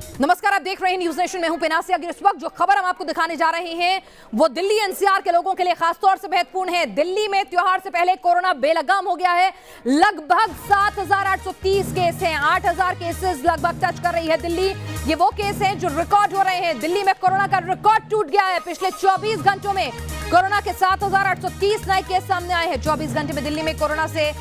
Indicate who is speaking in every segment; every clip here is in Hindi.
Speaker 1: नमस्कार, आप देख रहे हैं न्यूज नेशन। मैं हूं पिनासी। अगर इस वक्त जो खबर हम आपको दिखाने जा रहे हैं वो दिल्ली एनसीआर के लोगों के लिए खासतौर से महत्वपूर्ण है। दिल्ली में त्योहार से पहले कोरोना बेलगाम हो गया है। लगभग 7,830 केस हैं। 8,000 केसेस लगभग टच कर रही है दिल्ली। ये वो केस हैं जो रिकॉर्ड हो रहे हैं। दिल्ली में कोरोना का रिकॉर्ड टूट गया है। पिछले 24 घंटों में कोरोना के 7,830 नए केस सामने आए हैं। 24 घंटे में दिल्ली में कोरोना से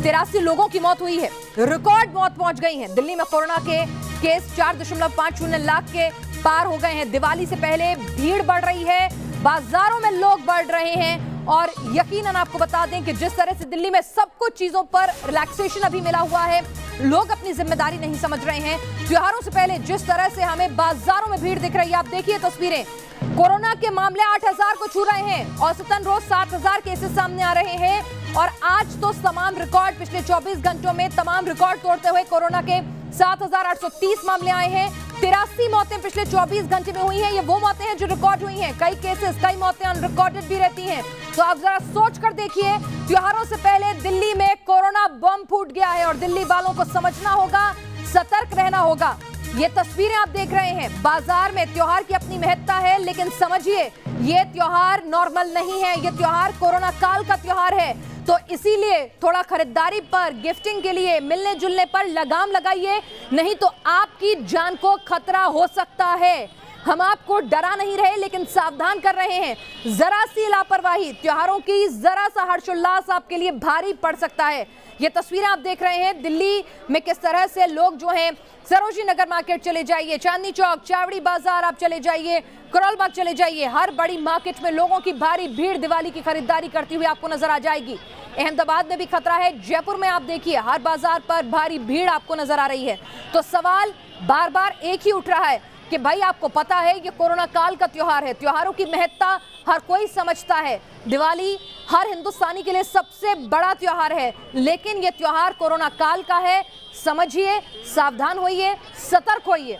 Speaker 1: 83 लोगों की मौत हुई है। रिकॉर्ड मौत पहुंच गई है। दिल्ली में कोरोना के केस 4.50 लाख के पार हो गए हैं। दिवाली से पहले भीड़ बढ़ रही है, बाजारों में लोग बढ़ रहे हैं और यकीनन आपको बता दें कि जिस तरह से दिल्ली में सब कुछ चीजों पर रिलैक्सेशन अभी मिला हुआ है, लोग अपनी जिम्मेदारी नहीं समझ रहे हैं। त्योहारों से पहले जिस तरह से हमें बाजारों में भीड़ दिख रही है, आप देखिए तस्वीरें। कोरोना के मामले 8,000 को छू रहे हैं। औसतन रोज 7,000 केसेस सामने आ रहे हैं और आज तो तमाम रिकॉर्ड पिछले 24 घंटों में तमाम रिकॉर्ड तोड़ते हुए कोरोना के 7,830 मामले आए हैं। 83 मौतें पिछले 24 घंटे में हुई हैं। ये वो मौतें हैं जो रिकॉर्ड हुई हैं। कई केसेस, कई मौतें अनरिकॉर्डेड भी रहती हैं। तो आप जरा सोच कर देखिए, त्योहारों से पहले दिल्ली में कोरोना बम फूट गया है और दिल्ली वालों को समझना होगा, सतर्क रहना होगा। ये तस्वीरें आप देख रहे हैं। बाजार में त्योहार की अपनी महत्ता है, लेकिन समझिए ये त्योहार नॉर्मल नहीं है। ये त्योहार कोरोना काल का त्योहार है। तो इसीलिए थोड़ा खरीदारी पर, गिफ्टिंग के लिए, मिलने जुलने पर लगाम लगाइए, नहीं तो आपकी जान को खतरा हो सकता है। हम आपको डरा नहीं रहे, लेकिन सावधान कर रहे हैं। जरा सी लापरवाही, त्योहारों की जरा सा हर्षोल्लास आपके लिए भारी पड़ सकता है। ये तस्वीरें आप देख रहे हैं दिल्ली में किस तरह से लोग जो हैं, सरोजनी नगर मार्केट चले जाइए, चांदनी चौक, चावड़ी बाजार आप चले जाइए, करोल बाग चले जाइए, हर बड़ी मार्केट में लोगों की भारी भीड़ दिवाली की खरीदारी करती हुई आपको नजर आ जाएगी। अहमदाबाद में भी खतरा है। जयपुर में आप देखिए हर बाजार पर भारी भीड़ आपको नजर आ रही है। तो सवाल बार बार एक ही उठ रहा है कि भाई आपको पता है ये कोरोना काल का त्योहार है। त्योहारों की महत्ता हर कोई समझता है। दिवाली हर हिंदुस्तानी के लिए सबसे बड़ा त्योहार है, लेकिन ये त्योहार कोरोना काल का है। समझिए, सावधान होइए, सतर्क होइए।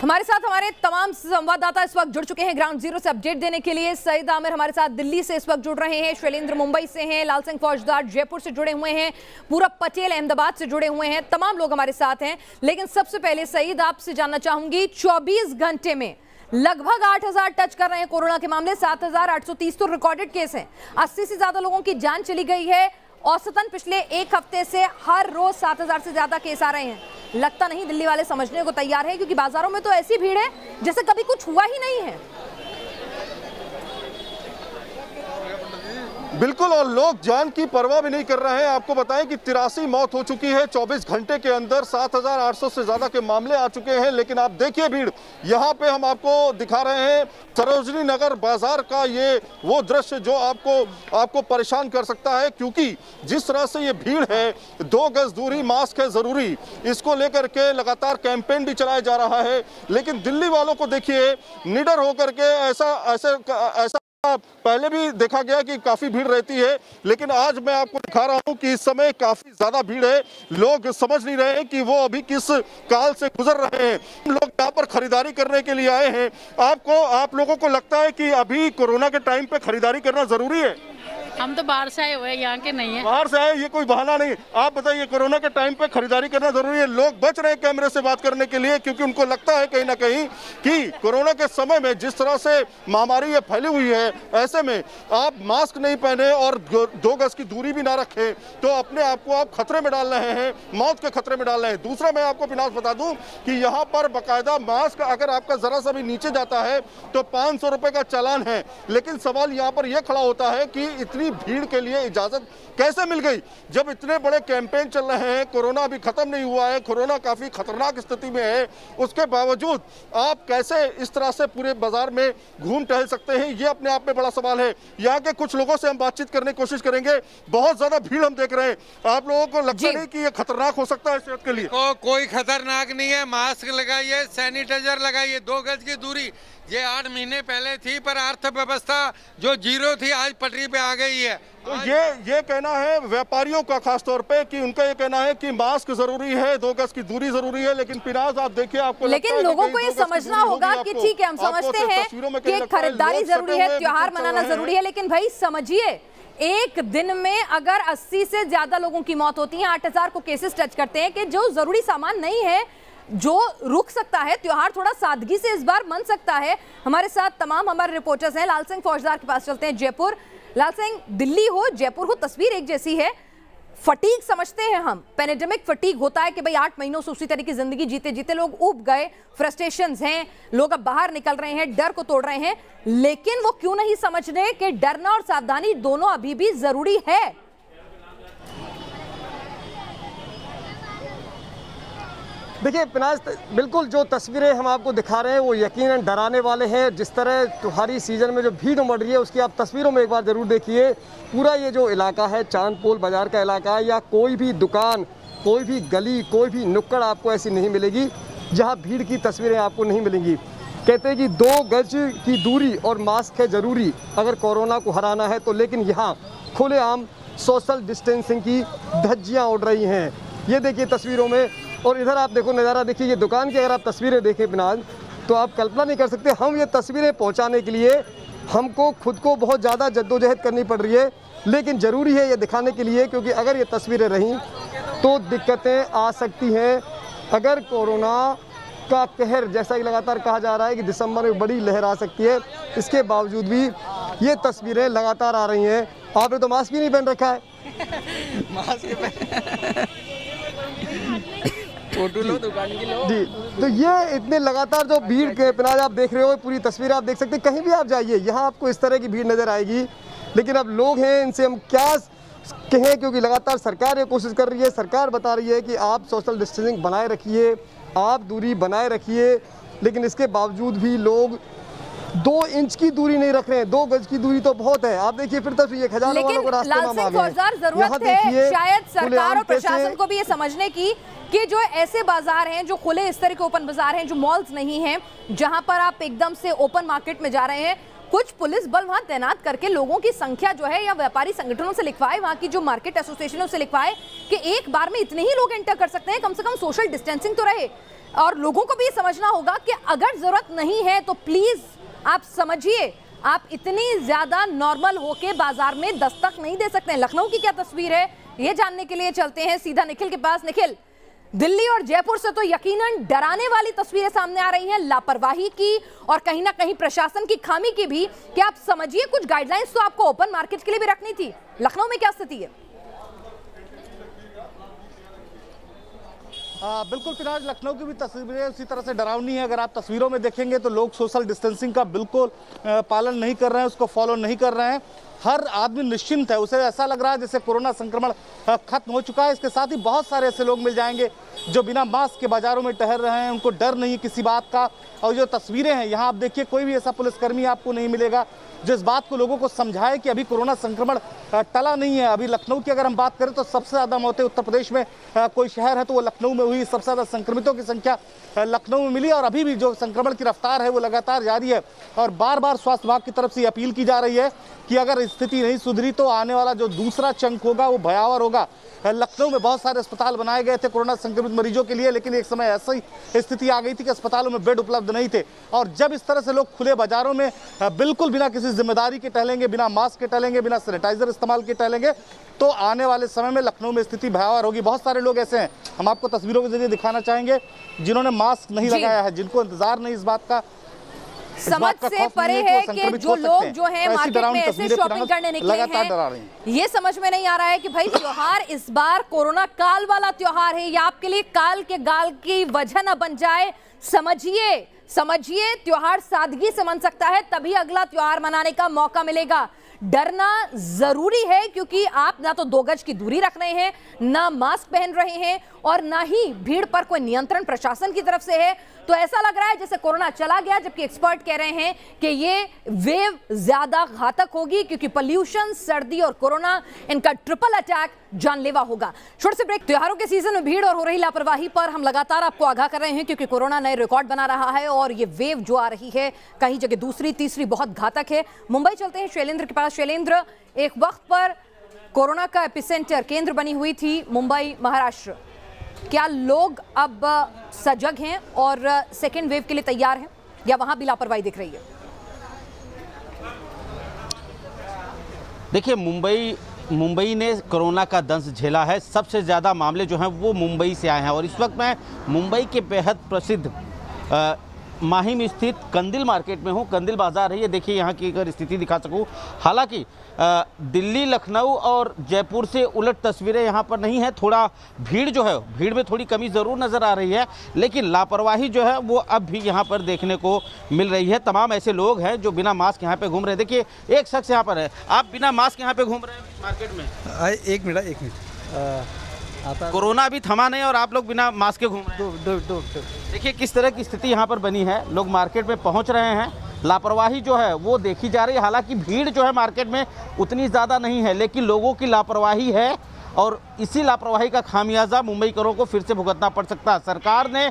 Speaker 1: हमारे साथ हमारे तमाम संवाददाता इस वक्त जुड़ चुके हैं ग्राउंड जीरो से अपडेट देने के लिए। सईद आमिर हमारे साथ दिल्ली से इस वक्त जुड़ रहे हैं, शैलेंद्र मुंबई से हैं, लाल सिंह फौजदार जयपुर से जुड़े हुए हैं, पूरब पटेल अहमदाबाद से जुड़े हुए हैं। तमाम लोग हमारे साथ हैं। लेकिन सबसे पहले सईद, आपसे जानना चाहूंगी, 24 घंटे में लगभग 8,000 टच कर रहे हैं कोरोना के मामले। 7,830 तो रिकॉर्डेड केस हैं। 80 से ज्यादा लोगों की जान चली गई है। औसतन पिछले एक हफ्ते से हर रोज 7,000 से ज्यादा केस आ रहे हैं। लगता नहीं दिल्ली वाले समझने को तैयार है, क्योंकि बाजारों में तो ऐसी भीड़ है जैसे कभी कुछ हुआ ही नहीं है।
Speaker 2: बिल्कुल, और लोग जान की परवाह भी नहीं कर रहे हैं। आपको बताएं कि 83 मौत हो चुकी है 24 घंटे के अंदर। 7,800 से ज्यादा के मामले आ चुके हैं। लेकिन आप देखिए भीड़, यहाँ पे हम आपको दिखा रहे हैं सरोजनी नगर बाजार का ये वो दृश्य जो आपको परेशान कर सकता है, क्योंकि जिस तरह से ये भीड़ है, 2 गज दूरी, मास्क है जरूरी, इसको लेकर के लगातार कैंपेन भी चलाया जा रहा है। लेकिन दिल्ली वालों को देखिए, निडर होकर के ऐसा पहले भी देखा गया कि काफी भीड़ रहती है, लेकिन आज मैं आपको दिखा रहा हूं कि इस समय काफी ज्यादा भीड़ है। लोग समझ नहीं रहे हैं कि वो अभी किस काल से गुजर रहे हैं। लोग यहाँ पर खरीदारी करने के लिए आए हैं। आप लोगों को लगता है कि अभी कोरोना के टाइम पे खरीदारी करना जरूरी है?
Speaker 3: हम तो बाहर से आए हुए हैं, यहाँ के नहीं है।
Speaker 2: बाहर से आए, ये कोई बहाना नहीं। आप बताइए, कोरोना के टाइम पे खरीदारी करना जरूरी है? लोग बच रहे हैं कैमरे से बात करने के लिए, क्योंकि उनको लगता है कहीं ना कहीं कि कोरोना के समय में जिस तरह से महामारी ये फैली हुई है, ऐसे में आप मास्क नहीं पहने और 2 गज की दूरी भी ना रखें तो अपने आप को आप खतरे में डाल रहे हैं, मौत के खतरे में डाल रहे हैं। दूसरा, मैं आपको पिनास बता दूं कि यहाँ पर बाकायदा मास्क अगर आपका जरा सा भी नीचे जाता है तो 500 रुपए का चालान है। लेकिन सवाल यहाँ पर यह खड़ा होता है कि इतनी भीड़ के लिए इजाजत कैसे मिल गई, जब इतने बड़े कैंपेन चल रहे हैं, कोरोना अभी खत्म नहीं हुआ है, कोरोना काफी खतरनाक स्थिति में है, उसके बावजूद आप कैसे इस तरह से पूरे बाजार में घूम टहल सकते हैं, ये अपने आप में बड़ा सवाल है। यहाँ के कुछ लोगों से हम बातचीत करने की कोशिश करेंगे। बहुत ज्यादा भीड़ हम देख रहे हैं। आप लोगों को लगता नहीं कि ये खतरनाक हो सकता है सेहत के लिए?
Speaker 4: कोई खतरनाक नहीं है। मास्क लगाइए, सैनिटाइजर लगाइए, 2 गज की दूरी। ये 8 महीने पहले थी, पर अर्थव्यवस्था जो जीरो थी आज पटरी पे आ गई गई है।
Speaker 2: तो ये कहना है व्यापारियों का खास तौर पे कि उनका ये कहना है कि मास्क जरूरी है, 2 गज की दूरी जरूरी है, लेकिन पिनाज आप देखिए आपको
Speaker 1: लेकिन लोगों को ये समझना होगा कि ठीक है हम समझते हैं कि खरीदारी जरूरी है, त्योहार मनाना जरूरी है, लेकिन भाई समझिए एक दिन में अगर 80 से ज्यादा लोगों की मौत होती है, 8000 को केसेस टच करते हैं कि जो जरूरी सामान नहीं है जो रुक सकता है, त्योहार थोड़ा सादगी से इस बार मन सकता है। हमारे साथ तमाम हमारे रिपोर्टर्स हैं। लाल सिंह फौजदार के पास चलते हैं, जयपुर। लाल सिंह, दिल्ली हो जयपुर हो तस्वीर एक जैसी है। फटीग समझते हैं हम, पैंडेमिक फटीग होता है कि भाई 8 महीनों से उसी तरह की जिंदगी जीते जीते लोग ऊब गए, फ्रस्ट्रेशंस हैं, लोग अब बाहर निकल रहे हैं, डर को तोड़ रहे हैं, लेकिन वो क्यों नहीं समझ रहे कि डरना और सावधानी दोनों अभी भी जरूरी है।
Speaker 5: देखिए पिनाज, बिल्कुल जो तस्वीरें हम आपको दिखा रहे हैं वो यकीनन डराने वाले हैं। जिस तरह त्योहारी सीजन में जो भीड़ उमड़ रही है उसकी आप तस्वीरों में एक बार ज़रूर देखिए। पूरा ये जो इलाका है चांदपोल बाज़ार का इलाका है, या कोई भी दुकान, कोई भी गली, कोई भी नुक्कड़ आपको ऐसी नहीं मिलेगी जहाँ भीड़ की तस्वीरें आपको नहीं मिलेंगी। कहते हैं कि 2 गज की दूरी और मास्क है ज़रूरी अगर कोरोना को हराना है तो, लेकिन यहाँ खुलेआम सोशल डिस्टेंसिंग की धज्जियाँ उड़ रही हैं। ये देखिए तस्वीरों में, और इधर आप देखो नज़ारा देखिए, ये दुकान की अगर आप तस्वीरें देखें पिनाज तो आप कल्पना नहीं कर सकते। हम ये तस्वीरें पहुंचाने के लिए हमको खुद को बहुत ज़्यादा जद्दोजहद करनी पड़ रही है, लेकिन ज़रूरी है ये दिखाने के लिए, क्योंकि अगर ये तस्वीरें रहीं तो दिक्कतें आ सकती हैं। अगर कोरोना का कहर, जैसा कि लगातार कहा जा रहा है कि दिसंबर में बड़ी लहर आ सकती है, इसके बावजूद भी ये तस्वीरें लगातार आ रही हैं। आपने तो मास्क भी नहीं पहन रखा है। फोटो लो, दुकान की लो जी। तो ये इतने लगातार जो भीड़ के पिनाज आप देख रहे हो, पूरी तस्वीर आप देख सकते हैं। कहीं भी आप जाइए यहाँ आपको इस तरह की भीड़ नजर आएगी, लेकिन अब लोग हैं, इनसे हम क्या कहें, क्योंकि लगातार सरकार ये कोशिश कर रही है, सरकार बता रही है कि आप सोशल डिस्टेंसिंग बनाए रखिए, आप दूरी बनाए रखिए, लेकिन इसके बावजूद भी लोग 2 इंच की दूरी नहीं रख रहे हैं। 2 गज की दूरी तो बहुत है। आप देखिए फिर तस्वीर 1000 वालों को रास्ते में आ गए।
Speaker 1: जरूरत है शायद सरकार और प्रशासन को भी ये समझने की कि जो ऐसे बाजार हैं जो खुले, इस तरह के ओपन बाजार हैं जो मॉल्स नहीं हैं, जहां पर आप एकदम से ओपन मार्केट में जा रहे हैं, कुछ पुलिस बल वहां तैनात करके लोगों की संख्या जो है, या व्यापारी संगठनों से लिखवाए, वहां की जो मार्केट एसोसिएशनों से लिखवाए कि एक बार में इतने ही लोग एंटर कर सकते हैं, कम से कम सोशल डिस्टेंसिंग तो रहे। और लोगों को भी समझना होगा कि अगर जरूरत नहीं है तो प्लीज आप समझिए, आप इतनी ज्यादा नॉर्मल होके बाजार में दस्तक नहीं दे सकते हैं। लखनऊ की क्या तस्वीर है ये जानने के लिए चलते हैं सीधा निखिल के पास। निखिल, दिल्ली और जयपुर से तो यकीनन डराने वाली तस्वीरें सामने आ रही हैं, लापरवाही की और कहीं ना कहीं प्रशासन की खामी की भी, कि आप समझिए कुछ गाइडलाइंस तो आपको ओपन मार्केट के लिए भी रखनी थी। लखनऊ में क्या स्थिति है?
Speaker 6: बिल्कुल पिनाज, लखनऊ की भी तस्वीरें उसी तरह से डरावनी है। अगर आप तस्वीरों में देखेंगे तो लोग सोशल डिस्टेंसिंग का बिल्कुल पालन नहीं कर रहे हैं, उसको फॉलो नहीं कर रहे हैं। हर आदमी निश्चिंत है, उसे ऐसा लग रहा है जैसे कोरोना संक्रमण खत्म हो चुका है। इसके साथ ही बहुत सारे ऐसे लोग मिल जाएंगे जो बिना मास्क के बाजारों में टहल रहे हैं, उनको डर नहीं है किसी बात का। और जो तस्वीरें हैं यहाँ आप देखिए, कोई भी ऐसा पुलिसकर्मी आपको नहीं मिलेगा जो इस बात को लोगों को समझाए कि अभी कोरोना संक्रमण टला नहीं है। अभी लखनऊ की अगर हम बात करें तो सबसे ज़्यादा मौतें उत्तर प्रदेश में कोई शहर है तो वो लखनऊ में हुई। सबसे ज़्यादा संक्रमितों की संख्या लखनऊ में मिली, और अभी भी जो संक्रमण की रफ्तार है वो लगातार जारी है। और बार बार स्वास्थ्य विभाग की तरफ से अपील की जा रही है कि अगर स्थिति नहीं सुधरी तो आने वाला जो दूसरा चंक होगा वो भयावह होगा। लखनऊ में बहुत सारे अस्पताल बनाए गए थे कोरोना संक्रमित मरीजों के लिए, लेकिन एक समय ऐसी स्थिति आ गई थी कि अस्पतालों में बेड उपलब्ध नहीं थे। और जब इस तरह से लोग खुले बाजारों में बिल्कुल बिना किसी जिम्मेदारी के टहलेंगे, बिना मास्क के टहलेंगे, बिना सैनिटाइजर इस्तेमाल के टहलेंगे, तो आने वाले समय में लखनऊ में स्थिति भयावह होगी। बहुत सारे लोग ऐसे हैं, हम आपको तस्वीरों के जरिए दिखाना चाहेंगे, जिन्होंने मास्क नहीं लगाया है, जिनको इंतजार नहीं इस बात का,
Speaker 1: समझ से परे है कि जो लोग जो हैं मार्केट में ऐसे शॉपिंग करने निकले हैं, ये समझ में नहीं आ रहा है कि भाई त्योहार इस बार कोरोना काल वाला त्योहार है, या आपके लिए काल के गाल की वजह न बन जाए। समझिए त्योहार सादगी से मन सकता है, तभी अगला त्योहार मनाने का मौका मिलेगा। डरना जरूरी है क्योंकि आप ना तो 2 गज की दूरी रख रहे हैं, ना मास्क पहन रहे हैं, और ना ही भीड़ पर कोई नियंत्रण प्रशासन की तरफ से है। तो ऐसा लग रहा है जैसे कोरोना चला गया, जबकि एक्सपर्ट कह रहे हैं कि ये वेव ज्यादा घातक होगी क्योंकि पोल्यूशन, सर्दी और कोरोना, इनका ट्रिपल अटैक जानलेवा होगा। छोटे से ब्रेक। त्योहारों के सीजन में भीड़ और हो रही लापरवाही पर हम लगातार आपको आगाह कर रहे हैं, क्योंकि कोरोना नए रिकॉर्ड बना रहा है और ये वेव जो आ रही है कहीं जगह दूसरी तीसरी बहुत घातक है। मुंबई चलते हैं शैलेंद्र के पास। शैलेंद्र, एक वक्त पर कोरोना का एपिसेंटर केंद्र बनी हुई थी मुंबई महाराष्ट्र, क्या लोग अब सजग हैं और सेकेंड वेव के लिए तैयार हैं या वहां भी लापरवाही दिख रही है?
Speaker 7: देखिए, मुंबई ने कोरोना का दंश झेला है। सबसे ज़्यादा मामले जो हैं वो मुंबई से आए हैं और इस वक्त मैं मुंबई के बेहद प्रसिद्ध माहिम स्थित कंदिल मार्केट में हूँ। कंदिल बाज़ार है ये। देखिए यहाँ की अगर स्थिति दिखा सकूँ, हालांकि दिल्ली, लखनऊ और जयपुर से उलट तस्वीरें यहाँ पर नहीं है। थोड़ा भीड़ जो है, भीड़ में थोड़ी कमी ज़रूर नज़र आ रही है, लेकिन लापरवाही जो है वो अब भी यहाँ पर देखने को मिल रही है। तमाम ऐसे लोग हैं जो बिना मास्क यहाँ पे घूम रहे हैं। देखिए एक शख्स यहाँ पर है, आप बिना मास्क यहाँ पे घूम रहे हैं मार्केट में।
Speaker 8: एक मिनट
Speaker 7: कोरोना अभी थमा नहीं और आप लोग बिना मास्क के घूम रहे हैं। देखिए किस तरह की स्थिति यहाँ पर बनी है। लोग मार्केट में पहुँच रहे हैं, लापरवाही जो है वो देखी जा रही है। हालांकि भीड़ जो है मार्केट में उतनी ज़्यादा नहीं है, लेकिन लोगों की लापरवाही है और इसी लापरवाही का खामियाजा मुंबईकरों को फिर से भुगतना पड़ सकता है। सरकार ने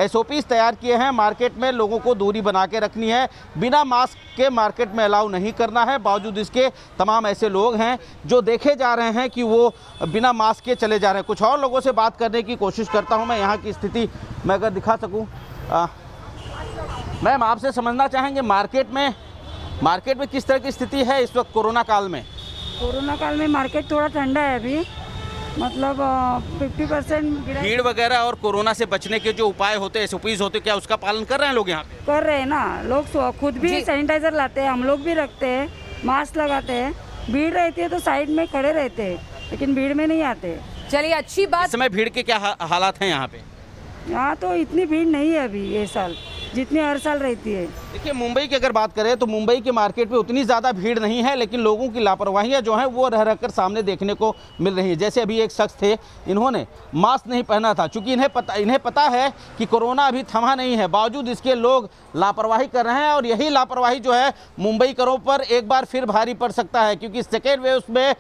Speaker 7: SOPs तैयार किए हैं, मार्केट में लोगों को दूरी बना के रखनी है, बिना मास्क के मार्केट में अलाउ नहीं करना है। बावजूद इसके तमाम ऐसे लोग हैं जो देखे जा रहे हैं कि वो बिना मास्क के चले जा रहे हैं। कुछ और लोगों से बात करने की कोशिश करता हूँ मैं। यहाँ की स्थिति मैं अगर दिखा सकूँ। मैम, आपसे समझना चाहेंगे मार्केट में किस तरह की स्थिति है इस वक्त कोरोना काल में?
Speaker 9: कोरोना काल में मार्केट थोड़ा ठंडा है अभी, मतलब 50%
Speaker 7: भीड़ वगैरह और कोरोना से बचने के जो उपाय होते हैं, SOPs होते हैं, क्या उसका पालन कर रहे हैं लोग यहाँ पे?
Speaker 9: कर रहे हैं ना लोग। खुद भी सैनिटाइजर लाते हैं, हम लोग भी रखते हैं, मास्क लगाते हैं। भीड़ रहती है तो साइड में खड़े रहते हैं, लेकिन भीड़ में नहीं आते।
Speaker 1: चलिए, अच्छी बात।
Speaker 7: इस समय भीड़ के क्या हालात हैं यहाँ पे?
Speaker 9: यहाँ तो इतनी भीड़ नहीं है अभी ये साल, जितनी हर साल रहती है।
Speaker 7: देखिए मुंबई की अगर बात करें तो मुंबई के मार्केट में उतनी ज़्यादा भीड़ नहीं है, लेकिन लोगों की लापरवाहियाँ जो हैं वो रह कर सामने देखने को मिल रही है। जैसे अभी एक शख्स थे, इन्होंने मास्क नहीं पहना था, चूँकि इन्हें पता है कि कोरोना अभी थमा नहीं है, बावजूद इसके लोग लापरवाही कर रहे हैं और यही लापरवाही जो है मुंबईकरों पर एक बार फिर भारी पड़ सकता है, क्योंकि सेकेंड वेव में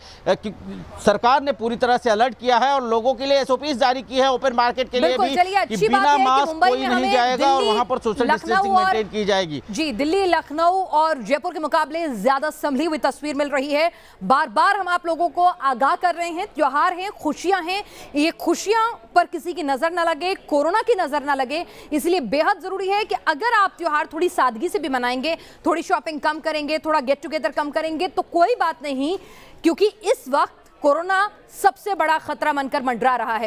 Speaker 7: सरकार ने पूरी तरह से अलर्ट किया है और लोगों के लिए SOPs जारी की है ओपन मार्केट के लिए भी, कि बिना मास्क कोई नहीं जाएगा और वहाँ पर सोशल डिस्टेंसिंग मेंटेन की जाएगी।
Speaker 1: जी, दिल्ली, लखनऊ और जयपुर के मुकाबले ज्यादा संभली हुई तस्वीर मिल रही है। बार बार हम आप लोगों को आगाह कर रहे हैं, त्योहार हैं, खुशियां हैं, ये खुशियां पर किसी की नजर ना लगे, कोरोना की नजर ना लगे। इसलिए बेहद जरूरी है कि अगर आप त्योहार थोड़ी सादगी से भी मनाएंगे, थोड़ी शॉपिंग कम करेंगे, थोड़ा गेट टुगेदर कम करेंगे तो कोई बात नहीं, क्योंकि इस वक्त कोरोना सबसे बड़ा खतरा बनकर मंडरा रहा है।